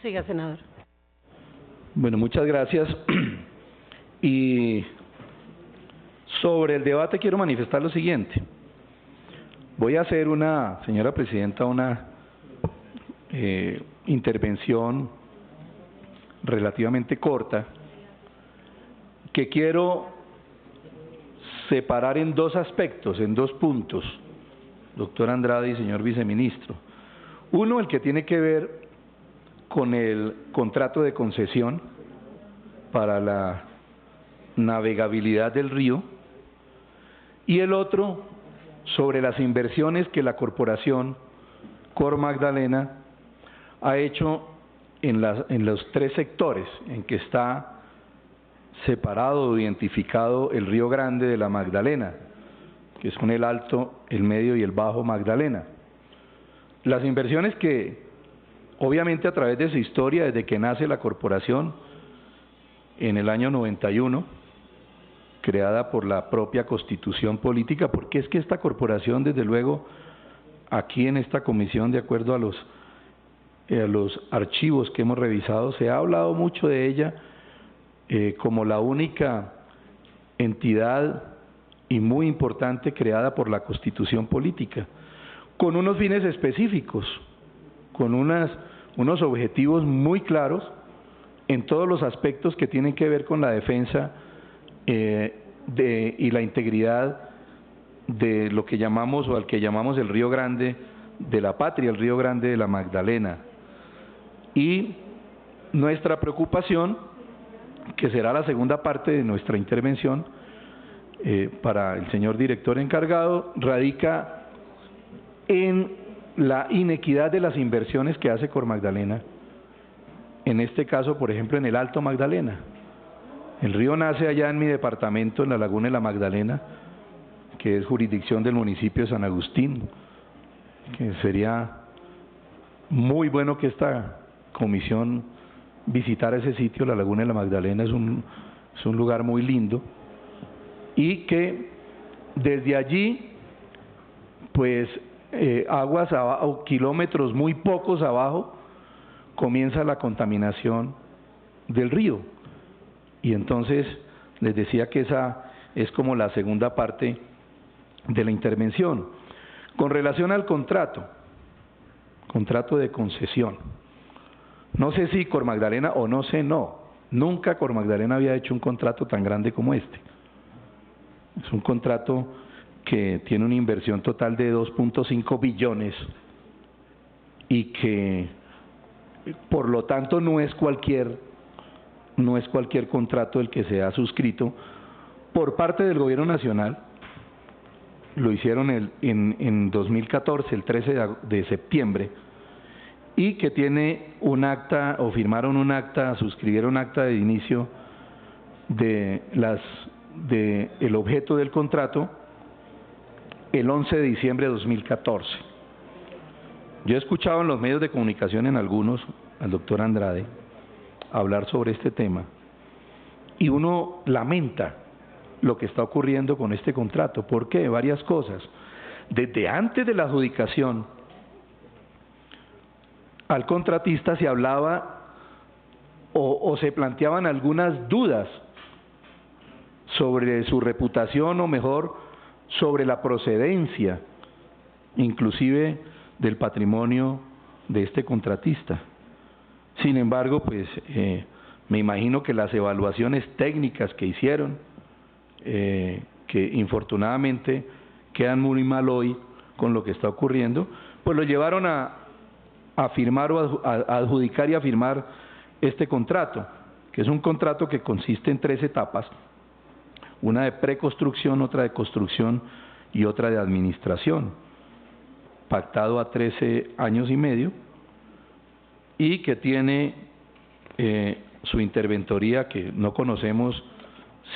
Siga, senador. Bueno, muchas gracias. Y sobre el debate quiero manifestar lo siguiente. Voy a hacer señora presidenta, una intervención relativamente corta que quiero separar en dos aspectos, en dos puntos, doctor Andrade y señor viceministro. Uno, el que tiene que ver con el contrato de concesión para la navegabilidad del río, y el otro sobre las inversiones que la corporación Cor Magdalena ha hecho en los tres sectores en que está separado o identificado el Río Grande de la Magdalena, que son el Alto, el Medio y el Bajo Magdalena. Las inversiones que, obviamente a través de su historia, desde que nace la corporación en el año 91, creada por la propia Constitución Política, porque es que esta corporación, desde luego, aquí en esta comisión, de acuerdo a los archivos que hemos revisado, se ha hablado mucho de ella como la única entidad y muy importante creada por la Constitución Política, con unos fines específicos, con unos objetivos muy claros en todos los aspectos que tienen que ver con la defensa y la integridad de lo que llamamos o al que llamamos el Río Grande de la patria, el Río Grande de la Magdalena. Y nuestra preocupación, que será la segunda parte de nuestra intervención para el señor director encargado, radica en la inequidad de las inversiones que hace Cor Magdalena, en este caso, por ejemplo, en el Alto Magdalena. El río nace allá en mi departamento, en la Laguna de la Magdalena, que es jurisdicción del municipio de San Agustín, que sería muy bueno que esta comisión visitara ese sitio. La Laguna de la Magdalena es un lugar muy lindo, y que desde allí, pues aguas abajo, kilómetros muy pocos abajo, comienza la contaminación del río. Y entonces les decía que esa es como la segunda parte de la intervención. Con relación al contrato de concesión, no sé si Cor Magdalena o no sé, nunca Cor Magdalena había hecho un contrato tan grande como este. Es un contrato que tiene una inversión total de 2.5 billones y que por lo tanto no es cualquier contrato el que se ha suscrito por parte del gobierno nacional. Lo hicieron en 2014, el 13 de septiembre, y que tiene un acta, o firmaron un acta, suscribieron acta de inicio el objeto del contrato el 11 de diciembre de 2014. Yo he escuchado en los medios de comunicación, en algunos, al doctor Andrade hablar sobre este tema, y uno lamenta lo que está ocurriendo con este contrato. ¿Por qué? Varias cosas. Desde antes de la adjudicación, al contratista se hablaba o se planteaban algunas dudas sobre su reputación, o mejor, sobre la procedencia, inclusive del patrimonio de este contratista. Sin embargo, pues me imagino que las evaluaciones técnicas que hicieron, que infortunadamente quedan muy mal hoy con lo que está ocurriendo, pues lo llevaron a firmar o a adjudicar y a firmar este contrato, que es un contrato que consiste en 3 etapas, una de preconstrucción, otra de construcción y otra de administración, pactado a 13 años y medio, y que tiene su interventoría, que no conocemos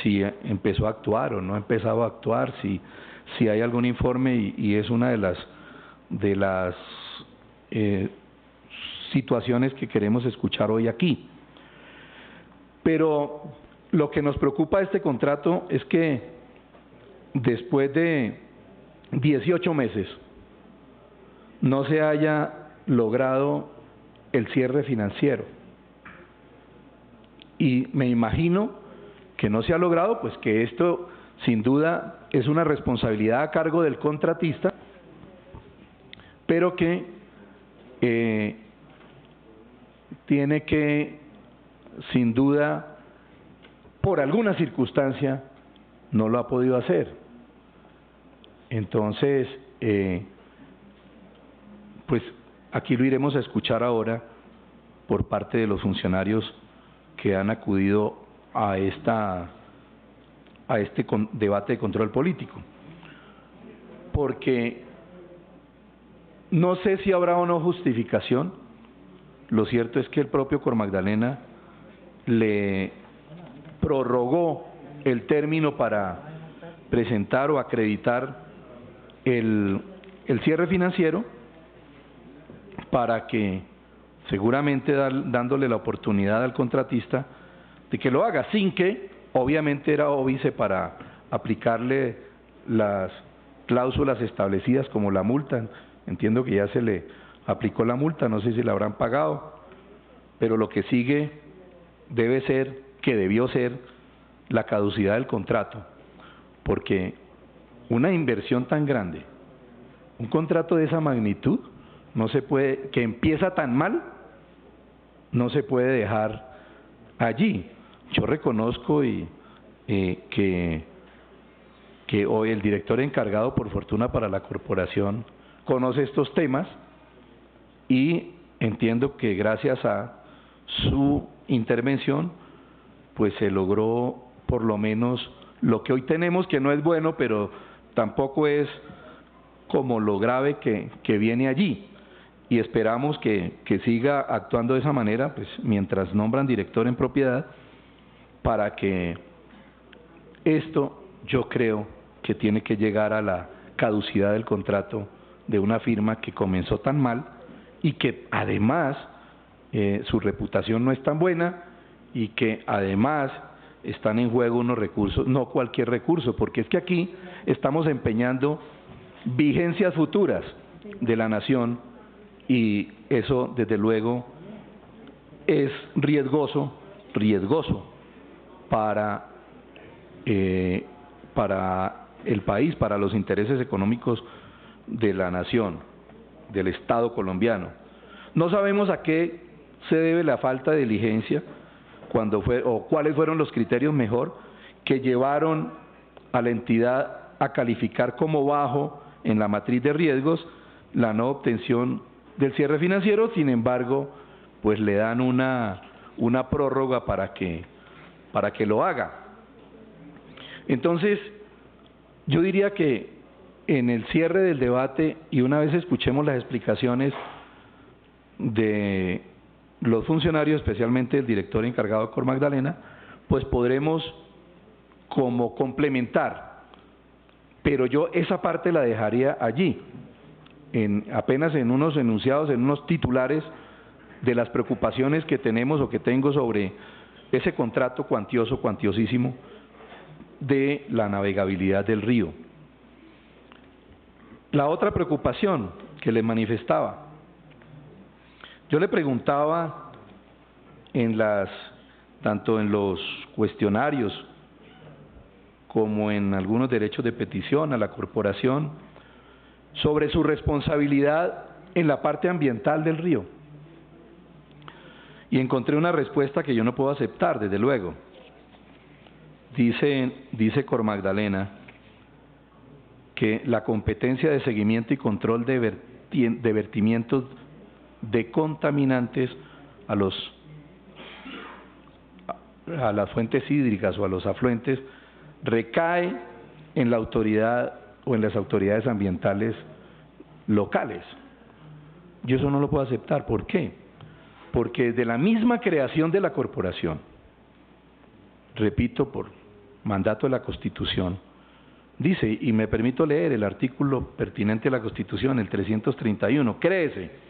si empezó a actuar o no ha empezado a actuar, si hay algún informe, y es una de las situaciones que queremos escuchar hoy aquí. Pero lo que nos preocupa de este contrato es que después de 18 meses no se haya logrado el cierre financiero. Y me imagino que no se ha logrado, pues que esto sin duda es una responsabilidad a cargo del contratista, pero que tiene que, sin duda, por alguna circunstancia, no lo ha podido hacer. Entonces, pues aquí lo iremos a escuchar ahora por parte de los funcionarios que han acudido a este debate de control político, porque no sé si habrá o no justificación. Lo cierto es que el propio Cor Magdalena le prorrogó el término para presentar o acreditar el cierre financiero, para que seguramente dándole la oportunidad al contratista de que lo haga, sin que obviamente era óbice para aplicarle las cláusulas establecidas como la multa. Entiendo que ya se le aplicó la multa, no sé si la habrán pagado, pero lo que sigue debe ser, que debió ser, la caducidad del contrato, porque una inversión tan grande, un contrato de esa magnitud, no se puede, que empieza tan mal, no se puede dejar allí. Yo reconozco que hoy el director encargado, por fortuna para la corporación, conoce estos temas y entiendo que gracias a su intervención pues se logró por lo menos lo que hoy tenemos, que no es bueno, pero tampoco es como lo grave que viene allí, y esperamos que siga actuando de esa manera, pues mientras nombran director en propiedad, para que esto, yo creo que tiene que llegar a la caducidad del contrato de una firma que comenzó tan mal y que además su reputación no es tan buena, y que además están en juego unos recursos, no cualquier recurso, porque es que aquí estamos empeñando vigencias futuras de la nación, y eso desde luego es riesgoso para el país, para los intereses económicos de la nación, del Estado colombiano. No sabemos a qué se debe la falta de diligencia, o cuáles fueron los criterios mejor que llevaron a la entidad a calificar como bajo en la matriz de riesgos la no obtención del cierre financiero. Sin embargo, pues le dan una prórroga para que lo haga. Entonces, yo diría que en el cierre del debate, y una vez escuchemos las explicaciones de los funcionarios, especialmente el director encargado de Cor Magdalena, pues podremos como complementar, pero yo esa parte la dejaría allí, apenas en unos enunciados, en unos titulares de las preocupaciones que tenemos o que tengo sobre ese contrato cuantiosísimo de la navegabilidad del río. La otra preocupación que le manifestaba, yo le preguntaba tanto en los cuestionarios como en algunos derechos de petición a la corporación, sobre su responsabilidad en la parte ambiental del río. Y encontré una respuesta que yo no puedo aceptar, desde luego. Dice Cor Magdalena que la competencia de seguimiento y control de vertimientos de contaminantes a las fuentes hídricas o a los afluentes recae en la autoridad o en las autoridades ambientales locales. Yo eso no lo puedo aceptar. ¿Por qué? Porque desde la misma creación de la corporación, repito, por mandato de la Constitución, dice, y me permito leer el artículo pertinente de la Constitución, el 331, créase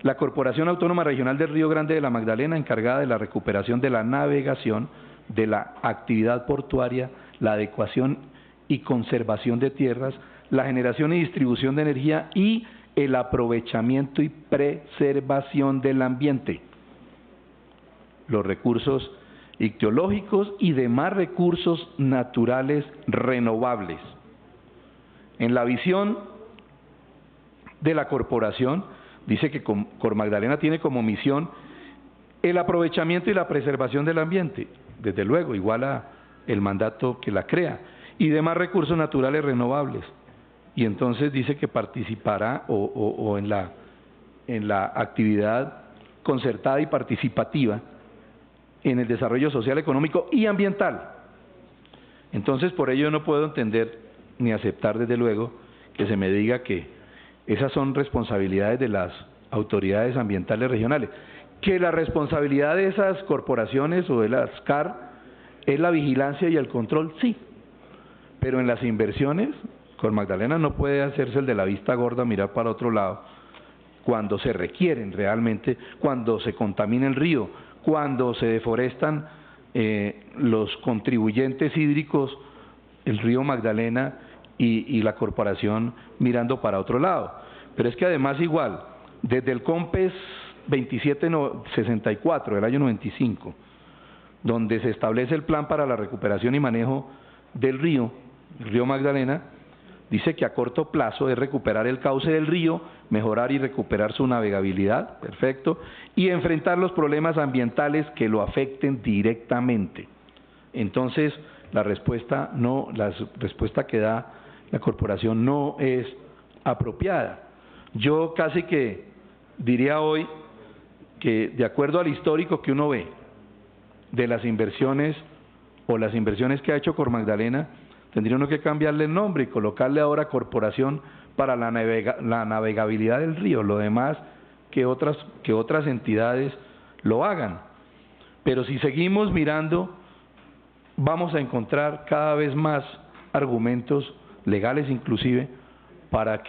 la Corporación Autónoma Regional del Río Grande de la Magdalena, encargada de la recuperación de la navegación, de la actividad portuaria, la adecuación y conservación de tierras, la generación y distribución de energía y el aprovechamiento y preservación del ambiente, los recursos ictiológicos y demás recursos naturales renovables. En la visión de la corporación, dice que Cor Magdalena tiene como misión el aprovechamiento y la preservación del ambiente, desde luego, igual a el mandato que la crea, y demás recursos naturales renovables. Y entonces dice que participará en la actividad concertada y participativa en el desarrollo social, económico y ambiental. Entonces, por ello no puedo entender ni aceptar, desde luego, que se me diga que esas son responsabilidades de las autoridades ambientales regionales. Que la responsabilidad de esas corporaciones o de las CAR es la vigilancia y el control, sí. Pero en las inversiones, Cor Magdalena no puede hacerse el de la vista gorda, mirar para otro lado, cuando se requieren realmente, cuando se contamina el río, cuando se deforestan los contribuyentes hídricos, el río Magdalena y la corporación mirando para otro lado. Pero es que además igual, desde el COMPES 2764 del año 95, donde se establece el plan para la recuperación y manejo del río, el río Magdalena, dice que a corto plazo es recuperar el cauce del río, mejorar y recuperar su navegabilidad, perfecto, y enfrentar los problemas ambientales que lo afecten directamente. Entonces, la respuesta que da la corporación no es apropiada. Yo casi que diría hoy que, de acuerdo al histórico que uno ve de las inversiones o las inversiones que ha hecho Cor Magdalena, tendría uno que cambiarle el nombre y colocarle ahora Corporación para la navegabilidad del río, lo demás que otras entidades lo hagan. Pero si seguimos mirando, vamos a encontrar cada vez más argumentos legales inclusive para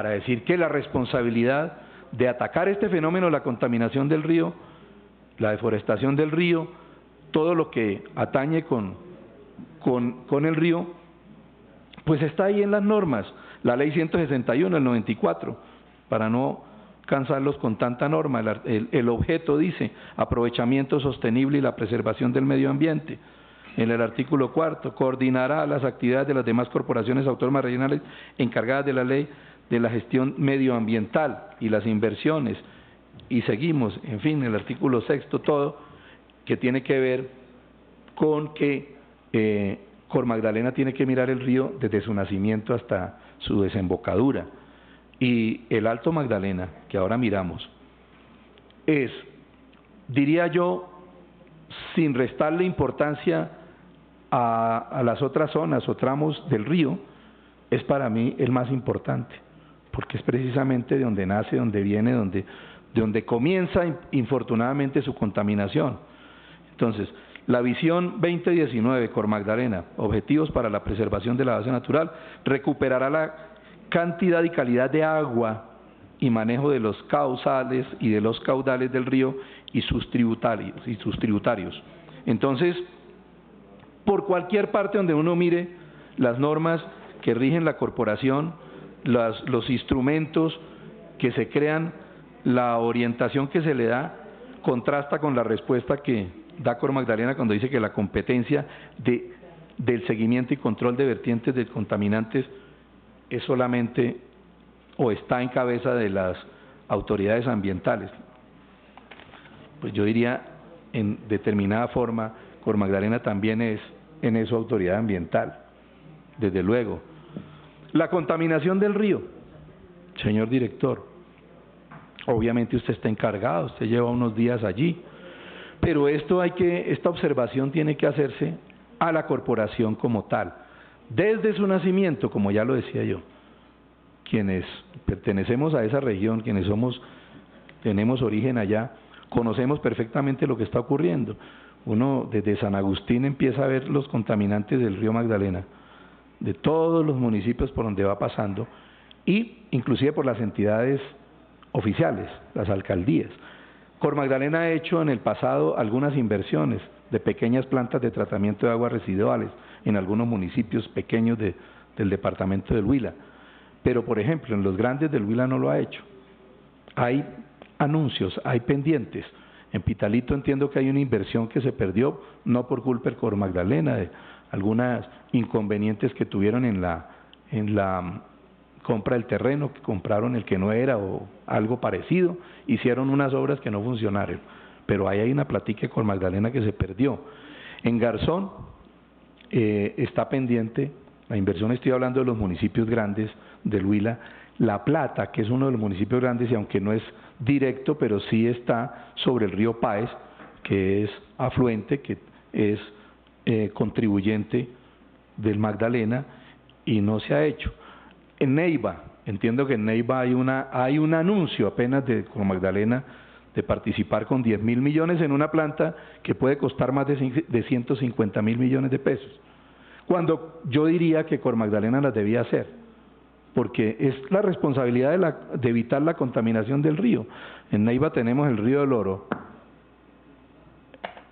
decir que la responsabilidad de atacar este fenómeno, la contaminación del río, la deforestación del río, todo lo que atañe con el río, pues está ahí en las normas, la ley 161 del 94, para no cansarlos con tanta norma. El objeto dice aprovechamiento sostenible y la preservación del medio ambiente. En el artículo 4, coordinará las actividades de las demás corporaciones autónomas regionales encargadas de la ley de la gestión medioambiental y las inversiones, y seguimos, en fin, el artículo 6, todo que tiene que ver con que Cor Magdalena tiene que mirar el río desde su nacimiento hasta su desembocadura. Y el Alto Magdalena, que ahora miramos, es, diría yo, sin restarle importancia a las otras zonas o tramos del río, es para mí el más importante, porque es precisamente de donde nace, donde viene, de donde comienza infortunadamente su contaminación. Entonces, la visión 2019, Cor Magdalena, objetivos para la preservación de la base natural, recuperará la cantidad y calidad de agua y manejo de los causales y de los caudales del río y sus tributarios. Entonces, por cualquier parte donde uno mire las normas que rigen la corporación, los instrumentos que se crean, la orientación que se le da, contrasta con la respuesta que da Cor Magdalena cuando dice que la competencia del seguimiento y control de vertientes de contaminantes es solamente o está en cabeza de las autoridades ambientales. Pues yo diría, en determinada forma, Cor Magdalena también es en eso autoridad ambiental, desde luego. La contaminación del río, señor director, obviamente usted está encargado, usted lleva unos días allí, pero esta observación tiene que hacerse a la corporación como tal, desde su nacimiento, como ya lo decía yo. Quienes pertenecemos a esa región, quienes tenemos origen allá, conocemos perfectamente lo que está ocurriendo. Uno desde San Agustín empieza a ver los contaminantes del río Magdalena, de todos los municipios por donde va pasando, y inclusive por las entidades oficiales, las alcaldías. Cor Magdalena ha hecho en el pasado algunas inversiones de pequeñas plantas de tratamiento de aguas residuales en algunos municipios pequeños del departamento del Huila, pero por ejemplo en los grandes del Huila no lo ha hecho. Hay anuncios, hay pendientes. En Pitalito entiendo que hay una inversión que se perdió, no por culpa del Cor Magdalena, de algunos inconvenientes que tuvieron en la compra del terreno, que compraron el que no era o algo parecido, hicieron unas obras que no funcionaron, pero ahí hay una platica de Cor Magdalena que se perdió. En Garzón está pendiente la inversión, estoy hablando de los municipios grandes del Huila. La Plata, que es uno de los municipios grandes y aunque no es directo, pero sí está sobre el río Páez, que es afluente, que es contribuyente del Magdalena, y no se ha hecho. En Neiva, entiendo que en Neiva hay un anuncio apenas de Cor Magdalena de participar con 10.000 millones en una planta que puede costar más de 150.000 millones de pesos, cuando yo diría que Cor Magdalena las debía hacer, porque es la responsabilidad de evitar la contaminación del río. En Neiva tenemos el río del Oro,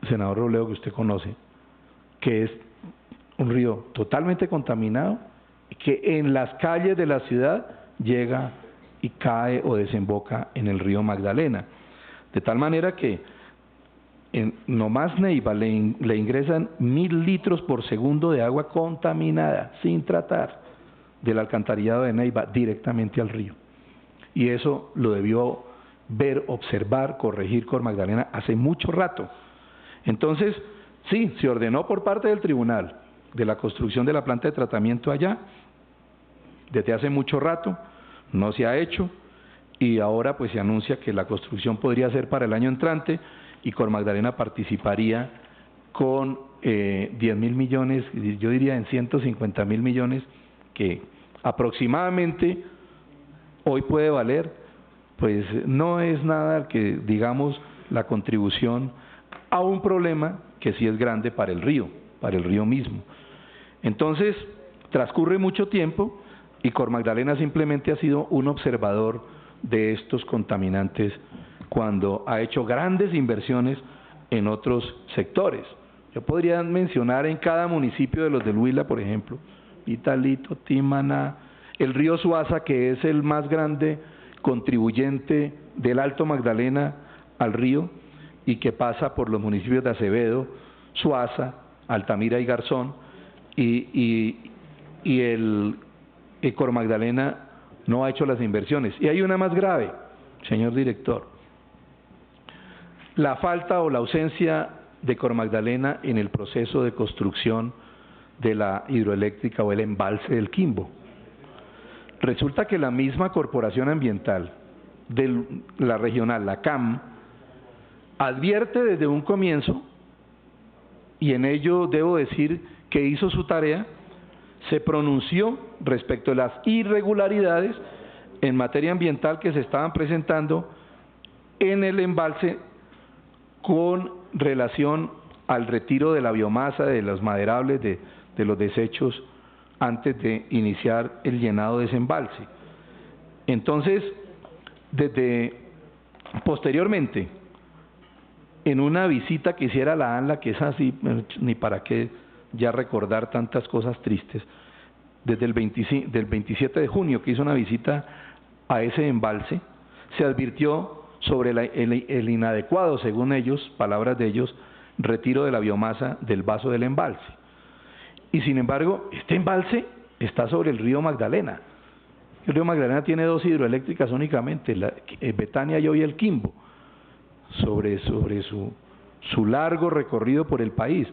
senador Robledo, que usted conoce, que es un río totalmente contaminado, que en las calles de la ciudad llega y cae o desemboca en el río Magdalena, de tal manera que nomás Neiva le ingresan 1.000 litros por segundo de agua contaminada, sin tratar, del alcantarillado de Neiva directamente al río. Y eso lo debió ver, observar, corregir Cor Magdalena hace mucho rato. Entonces, sí, se ordenó por parte del tribunal de la construcción de la planta de tratamiento allá, desde hace mucho rato, no se ha hecho, y ahora pues se anuncia que la construcción podría ser para el año entrante, y Cor Magdalena participaría con 10.000 millones, yo diría en 150.000 millones, que aproximadamente hoy puede valer, pues no es nada que digamos la contribución a un problema que sí es grande para el río mismo. Entonces, transcurre mucho tiempo y Cor Magdalena simplemente ha sido un observador de estos contaminantes cuando ha hecho grandes inversiones en otros sectores. Yo podría mencionar en cada municipio de los del Huila, por ejemplo, Pitalito, Timaná, el río Suaza, que es el más grande contribuyente del Alto Magdalena al río y que pasa por los municipios de Acevedo, Suaza, Altamira y Garzón, y el Cor Magdalena no ha hecho las inversiones. Y hay una más grave, señor director, la falta o la ausencia de Cor Magdalena en el proceso de construcción de la hidroeléctrica o el embalse del Quimbo. Resulta que la misma Corporación Ambiental de la regional, la CAM, advierte desde un comienzo, y en ello debo decir que hizo su tarea, se pronunció respecto a las irregularidades en materia ambiental que se estaban presentando en el embalse con relación al retiro de la biomasa, de los maderables, de los desechos antes de iniciar el llenado de ese embalse. Entonces, posteriormente, en una visita que hiciera la ANLA, que es así, ni para qué ya recordar tantas cosas tristes, desde del 27 de junio que hizo una visita a ese embalse, se advirtió sobre el inadecuado, según ellos, palabras de ellos, retiro de la biomasa del vaso del embalse. Y sin embargo, este embalse está sobre el río Magdalena. El río Magdalena tiene 2 hidroeléctricas únicamente, Betania y hoy el Quimbo, sobre su largo recorrido por el país.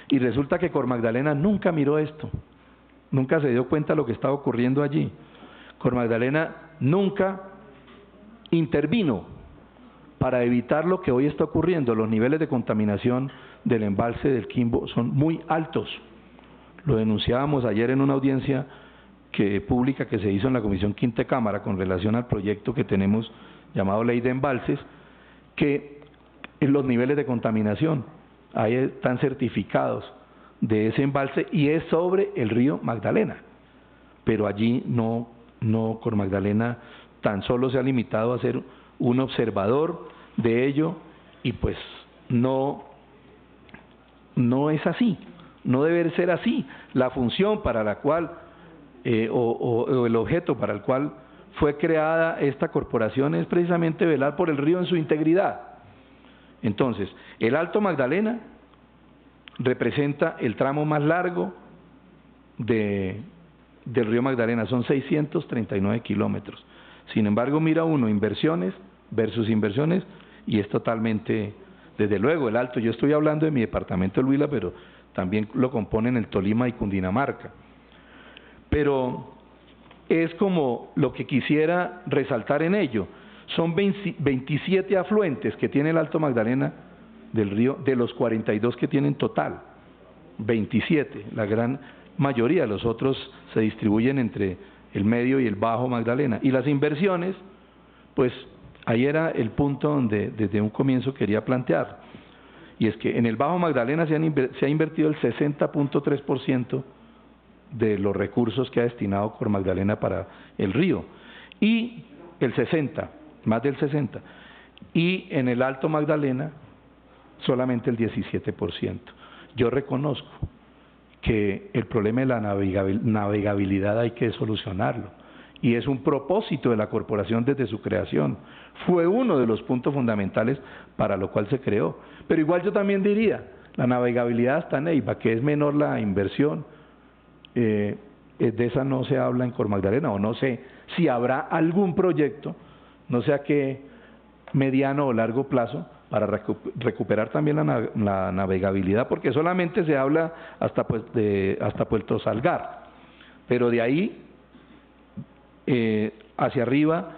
Y resulta que Cor Magdalena nunca miró esto, nunca se dio cuenta de lo que estaba ocurriendo allí. Cor Magdalena nunca intervino para evitar lo que hoy está ocurriendo. Los niveles de contaminación del embalse del Quimbo son muy altos. Lo denunciábamos ayer en una audiencia pública que se hizo en la Comisión Quinta Cámara con relación al proyecto que tenemos llamado Ley de Embalses, que en los niveles de contaminación ahí están certificados de ese embalse y es sobre el río Magdalena, pero allí no Cor Magdalena tan solo se ha limitado a ser un observador de ello y pues no es así, no debe ser así. La función para la cual o el objeto para el cual fue creada esta corporación es precisamente velar por el río en su integridad. Entonces, el Alto Magdalena representa el tramo más largo del río Magdalena, son 639 kilómetros. Sin embargo, mira uno, inversiones versus inversiones, y es totalmente, desde luego, el Alto, yo estoy hablando de mi departamento del Huila, pero también lo componen el Tolima y Cundinamarca. Pero es como lo que quisiera resaltar en ello. Son 27 afluentes que tiene el Alto Magdalena del río, de los 42 que tiene en total, 27, la gran mayoría, los otros se distribuyen entre el Medio y el Bajo Magdalena. Y las inversiones, pues ahí era el punto donde desde un comienzo quería plantear, y es que en el Bajo Magdalena se ha invertido el 60.3% de los recursos que ha destinado Cor Magdalena para el río, y el 60%, más del 60%, y en el Alto Magdalena solamente el 17%. Yo reconozco que el problema de la navegabilidad hay que solucionarlo, y es un propósito de la corporación desde su creación. Fue uno de los puntos fundamentales para lo cual se creó. Pero igual yo también diría, la navegabilidad hasta Neiva, que es menor la inversión, de esa no se habla en Cor Magdalena, o no sé si habrá algún proyecto, no sé a qué mediano o largo plazo, para recuperar también la navegabilidad, porque solamente se habla hasta Puerto Salgar, pero de ahí hacia arriba,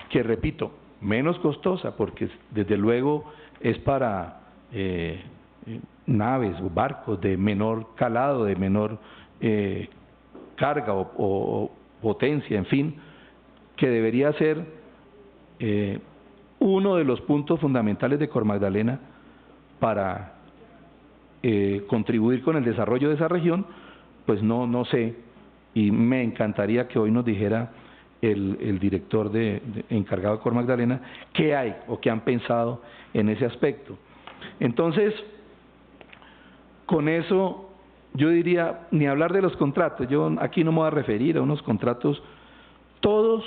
que repito, menos costosa, porque desde luego es para naves o barcos de menor calado, de menor carga o potencia, en fin, que debería ser uno de los puntos fundamentales de Cor Magdalena para contribuir con el desarrollo de esa región. Pues no sé, y me encantaría que hoy nos dijera el director encargado de Cor Magdalena qué hay o qué han pensado en ese aspecto. Entonces, con eso yo diría, ni hablar de los contratos, yo aquí no me voy a referir a unos contratos todos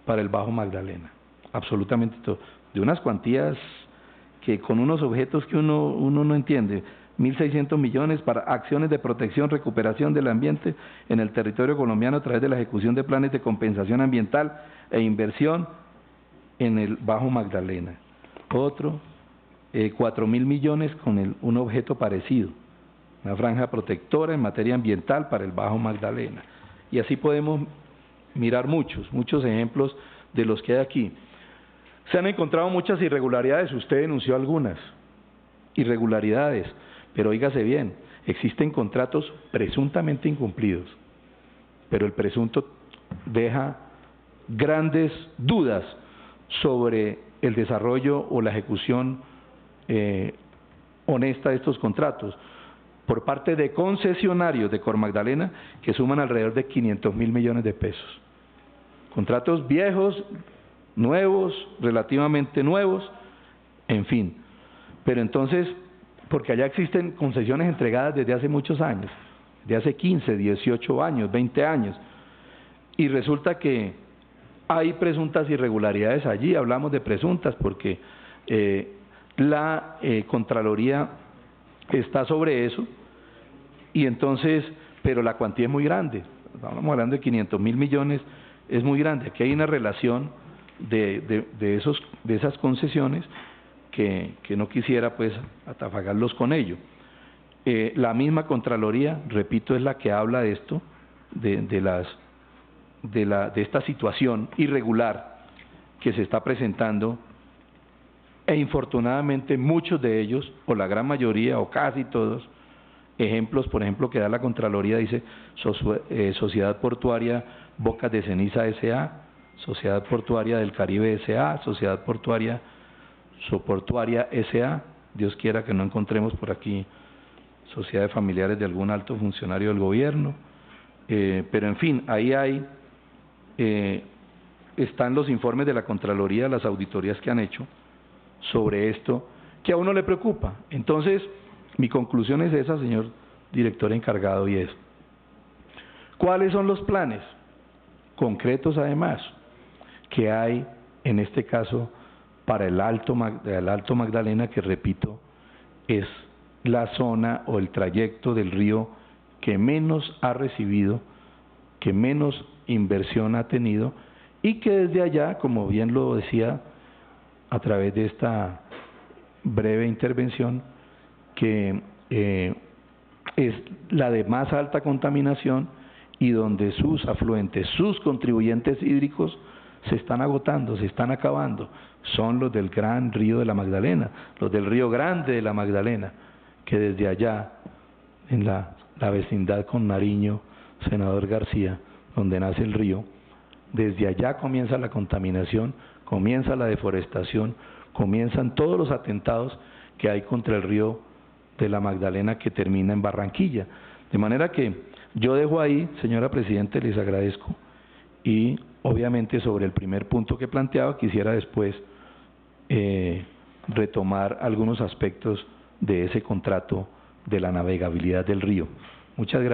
para el Bajo Magdalena, absolutamente todo, de unas cuantías que con unos objetos que uno no entiende, 1.600 millones para acciones de protección, recuperación del ambiente en el territorio colombiano a través de la ejecución de planes de compensación ambiental e inversión en el Bajo Magdalena. Otro, 4.000 millones con un objeto parecido, una franja protectora en materia ambiental para el Bajo Magdalena. Y así podemos mirar muchos ejemplos de los que hay aquí. Se han encontrado muchas irregularidades, usted denunció algunas irregularidades, pero óigase bien, existen contratos presuntamente incumplidos, pero el presunto deja grandes dudas sobre el desarrollo o la ejecución honesta de estos contratos por parte de concesionarios de Cor Magdalena que suman alrededor de 500.000 millones de pesos. Contratos viejos, nuevos, relativamente nuevos, en fin. Pero entonces, porque allá existen concesiones entregadas desde hace muchos años, de hace 15, 18 años, 20 años, y resulta que hay presuntas irregularidades allí. Hablamos de presuntas porque la Contraloría está sobre eso, y entonces, pero la cuantía es muy grande, estamos hablando de 500.000 millones, es muy grande. Aquí hay una relación de esas concesiones que no quisiera pues atafagarlos con ello. La misma Contraloría, repito, es la que habla de esto, de esta situación irregular que se está presentando, e infortunadamente muchos de ellos, o la gran mayoría, o casi todos, ejemplos, por ejemplo, que da la Contraloría, dice Sociedad Portuaria Bocas de Ceniza S.A., Sociedad Portuaria del Caribe S.A., Sociedad Portuaria Soportuaria S.A., Dios quiera que no encontremos por aquí sociedades familiares de algún alto funcionario del gobierno, pero en fin, ahí están los informes de la Contraloría, las auditorías que han hecho sobre esto, que a uno le preocupa. Entonces, mi conclusión es esa, señor director encargado, y es, ¿Cuáles son los planes? Concretos además, que hay en este caso para el Alto Magdalena, que repito, es la zona o el trayecto del río que menos ha recibido, que menos inversión ha tenido y que desde allá, como bien lo decía a través de esta breve intervención, que es la de más alta contaminación y donde sus afluentes, sus contribuyentes hídricos se están agotando, se están acabando, son los del gran río de la Magdalena, los del río Grande de la Magdalena, que desde allá, en la vecindad con Nariño, Senador García, donde nace el río, desde allá comienza la contaminación, comienza la deforestación, comienzan todos los atentados que hay contra el río de la Magdalena que termina en Barranquilla. De manera que yo dejo ahí, señora Presidenta, les agradezco, y obviamente sobre el primer punto que planteaba quisiera después retomar algunos aspectos de ese contrato de la navegabilidad del río. Muchas gracias.